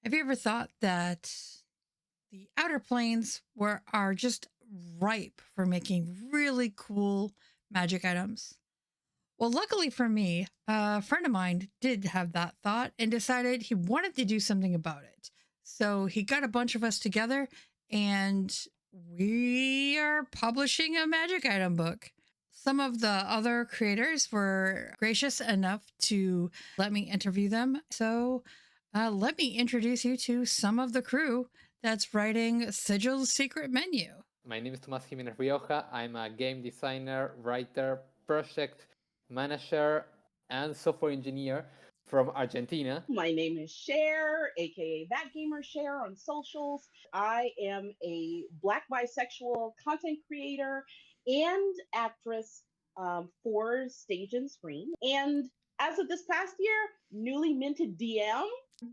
Have you ever thought that the outer planes are just ripe for making really cool magic items? Well, luckily for me, a friend of mine did have that thought and decided he wanted to do something about it. So he got a bunch of us together and we are publishing a magic item book. Some of the other creators were gracious enough to let me interview them. So let me introduce you to some of the crew that's writing Sigil's secret menu. My name is Tomas Rioja. I'm a game designer, writer, project manager, and software engineer from Argentina. My name is Cher, aka That Gamer Cher on socials. I am a Black bisexual content creator and actress for stage and screen. And as of this past year, newly minted DM.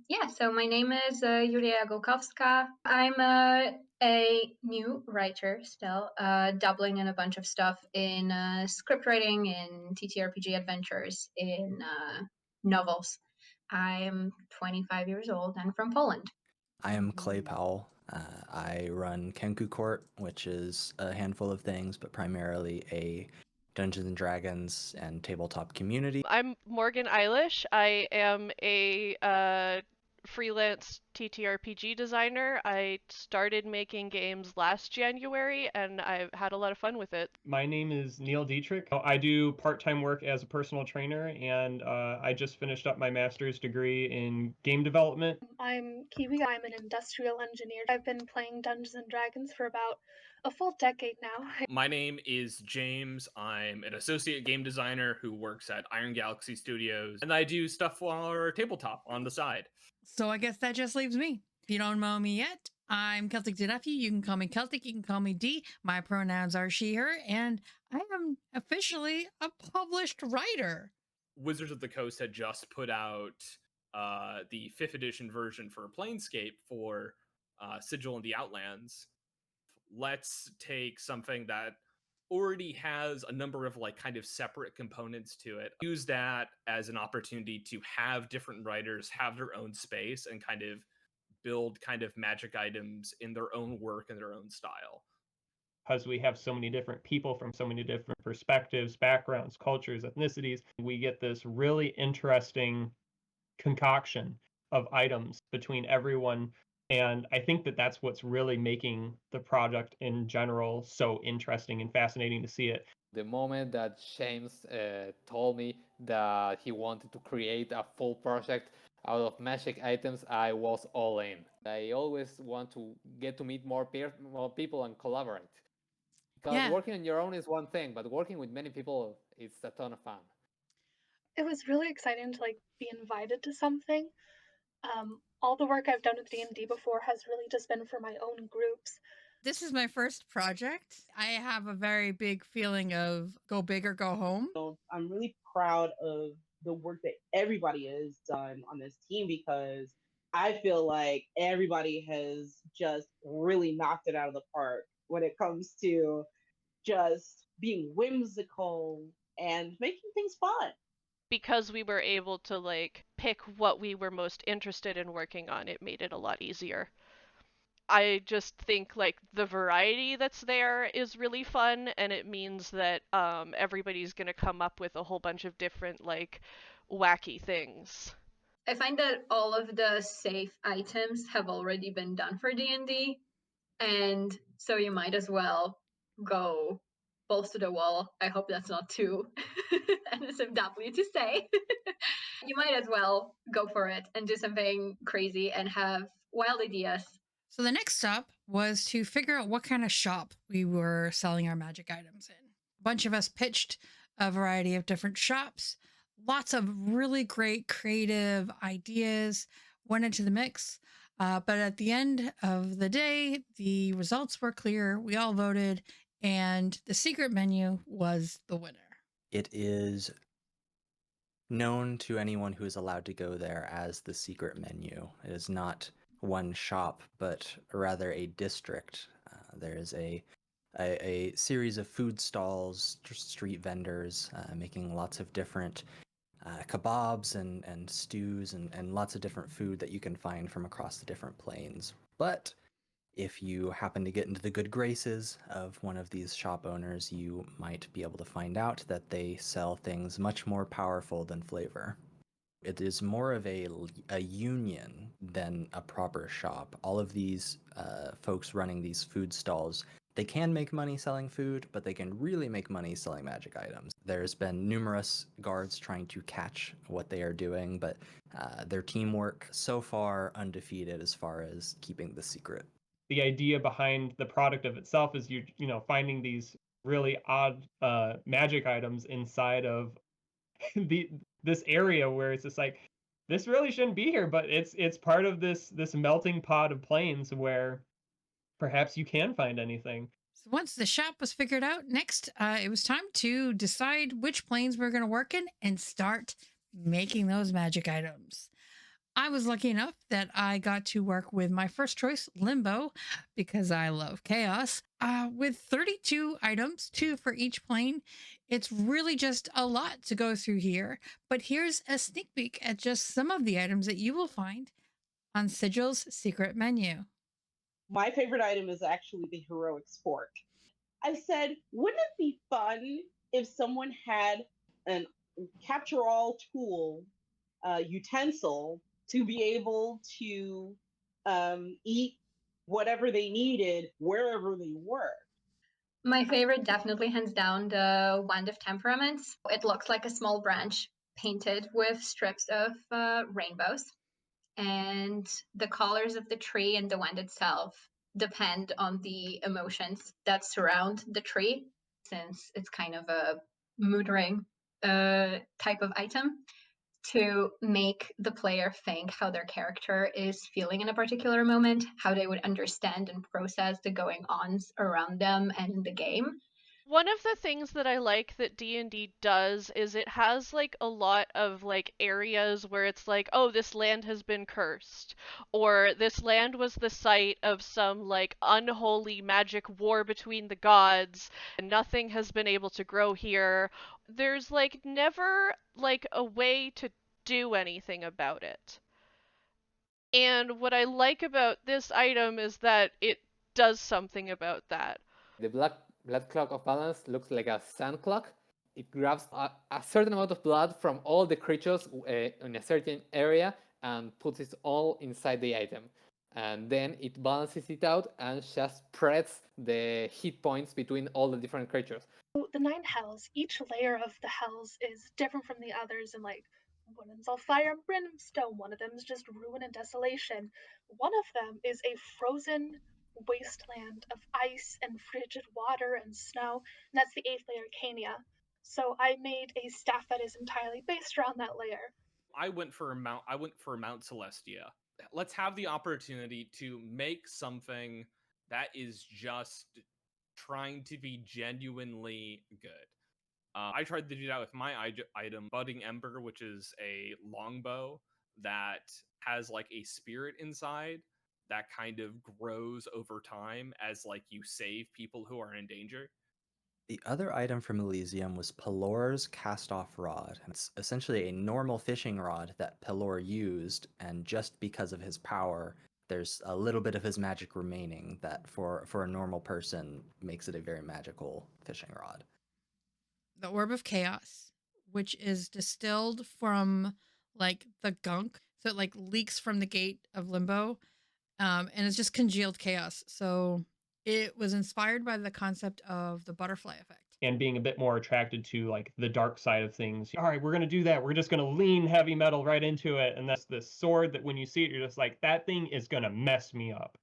Yeah, so my name is Kartes-Jagolkowska. I'm a new writer still, dabbling in a bunch of stuff in script writing, in TTRPG adventures, in novels. I'm 25 years old and from Poland. I am Clay Powell. I run Kenku Court, which is a handful of things, but primarily a Dungeons and Dragons and tabletop community. I'm Morgan Eilish. I am a freelance TTRPG designer. I started making games last January and I've had a lot of fun with it. My name is Neil Deatrick. I do part-time work as a personal trainer, and I just finished up my master's degree in game development. I'm Kiwi. I'm an industrial engineer. I've been playing Dungeons and Dragons for about a full decade now. My name is James. I'm an associate game designer who works at Iron Galaxy Studios, and I do stuff for tabletop on the side. So I guess that just leaves me. If you don't know me yet, I'm Celticdenefew. You can call me Celtic. You can call me D. My pronouns are she, her, and I am officially a published writer. Wizards of the Coast had just put out the 5th edition version for Planescape for Sigil and the Outlands. Let's take something that already has a number of kind of separate components to it, use that as an opportunity to have different writers have their own space and kind of build kind of magic items in their own work and their own style. Because we have so many different people from so many different perspectives, backgrounds, cultures, ethnicities, we get this really interesting concoction of items between everyone. And I think that that's what's really making the project in general so interesting and fascinating to see it. The moment that James told me that he wanted to create a full project out of magic items, I was all in. I always want to get to meet more people and collaborate. Because working on your own is one thing, but working with many people, it's a ton of fun. It was really exciting to be invited to something. All the work I've done with D&D before has really just been for my own groups. This is my first project. I have a very big feeling of go big or go home. So I'm really proud of the work that everybody has done on this team because I feel like everybody has just really knocked it out of the park when it comes to just being whimsical and making things fun. Because we were able to pick what we were most interested in working on, it made it a lot easier. I just think the variety that's there is really fun, and it means that everybody's gonna come up with a whole bunch of different wacky things. I find that all of the safe items have already been done for D&D, and so you might as well go balls to the wall. I hope that's not too NSFW to say. You might as well go for it and do something crazy and have wild ideas. So the next step was to figure out what kind of shop we were selling our magic items in. A bunch of us pitched a variety of different shops. Lots of really great creative ideas went into the mix. But at the end of the day, the results were clear. We all voted, and the secret menu was the winner. It is known to anyone who is allowed to go there as the secret menu. It is not one shop, but rather a district. There is a series of food stalls, street vendors, making lots of different kebabs and stews and lots of different food that you can find from across the different planes. But if you happen to get into the good graces of one of these shop owners, you might be able to find out that they sell things much more powerful than flavor. It is more of a union than a proper shop. All of these folks running these food stalls, they can make money selling food, but they can really make money selling magic items. There's been numerous guards trying to catch what they are doing, but their teamwork so far undefeated as far as keeping the secret. The idea behind the product of itself is you finding these really odd magic items inside of this area where it's just like, this really shouldn't be here, but it's part of this melting pot of planes where perhaps you can find anything. So once the shop was figured out, next it was time to decide which planes we were going to work in and start making those magic items. I was lucky enough that I got to work with my first choice, Limbo, because I love chaos. With 32 items, 2 for each plane, it's really just a lot to go through here. But here's a sneak peek at just some of the items that you will find on Sigil's secret menu. My favorite item is actually the heroic spork. I said, wouldn't it be fun if someone had an capture-all tool utensil to be able to eat whatever they needed wherever they were? My favorite, definitely hands down, the Wand of Temperaments. It looks like a small branch painted with strips of rainbows. And the colors of the tree and the wand itself depend on the emotions that surround the tree, since it's kind of a mood ring type of item, to make the player think how their character is feeling in a particular moment, how they would understand and process the going-ons around them and in the game. One of the things that I like that D&D does is it has like a lot of like areas where it's like, oh, this land has been cursed, or this land was the site of some like unholy magic war between the gods and nothing has been able to grow here. There's like never like a way to do anything about it. And what I like about this item is that it does something about that. The blood clock of balance looks like a sand clock. It grabs a certain amount of blood from all the creatures in a certain area and puts it all inside the item. And then it balances it out and just spreads the hit points between all the different creatures. The 9 hells, each layer of the hells is different from the others, and like one of them's all fire and brimstone, one of them's just ruin and desolation. One of them is a frozen wasteland of ice and frigid water and snow, and that's the 8th layer, Cania. So I made a staff that is entirely based around that layer. I went for Mount Celestia. Let's have the opportunity to make something that is just trying to be genuinely good. I tried to do that with my item, Budding Ember, which is a longbow that has like a spirit inside that kind of grows over time as like you save people who are in danger. The other item from Elysium was Pelor's cast-off rod. It's essentially a normal fishing rod that Pelor used, and just because of his power, there's a little bit of his magic remaining that for a normal person makes it a very magical fishing rod. The Orb of Chaos, which is distilled from like the gunk, so it like leaks from the gate of Limbo, and it's just congealed chaos. So it was inspired by the concept of the butterfly effect. And being a bit more attracted to like the dark side of things. All right, we're going to do that. We're just going to lean heavy metal right into it. And that's this sword that when you see it, you're just like, that thing is going to mess me up.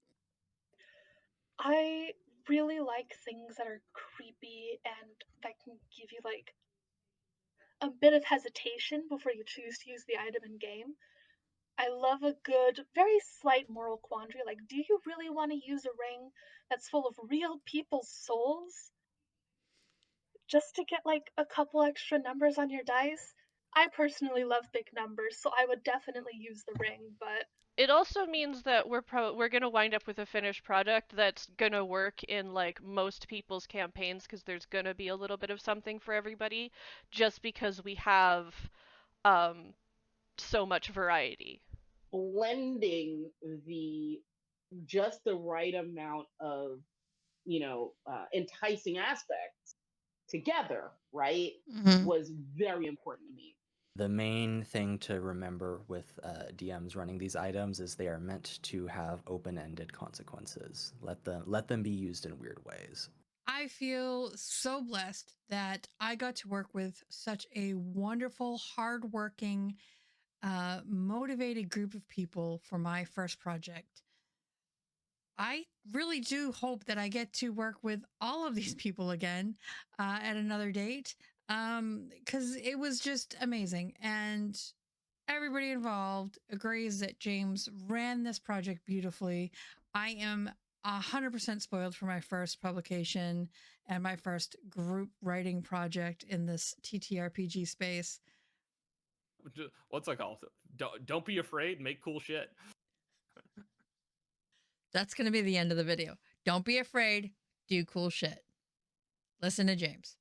I really like things that are creepy and that can give you like a bit of hesitation before you choose to use the item in game. I love a good, very slight moral quandary. Like, do you really want to use a ring that's full of real people's souls just to get like a couple extra numbers on your dice? I personally love big numbers, so I would definitely use the ring, but It also means that we're going to wind up with a finished product that's going to work in like most people's campaigns, because there's going to be a little bit of something for everybody, just because we have so much variety. Blending just the right amount of enticing aspects together, right, was very important to me. The main thing to remember with DMs running these items is they are meant to have open-ended consequences. Let them be used in weird ways. I feel so blessed that I got to work with such a wonderful, hardworking, motivated group of people for my first project. I really do hope that I get to work with all of these people again at another date, because it was just amazing. And everybody involved agrees that James ran this project beautifully. I am 100% spoiled for my first publication and my first group writing project in this TTRPG space. What's it called? Don't be afraid. Make cool shit. That's going to be the end of the video. Don't be afraid. Do cool shit. Listen to James.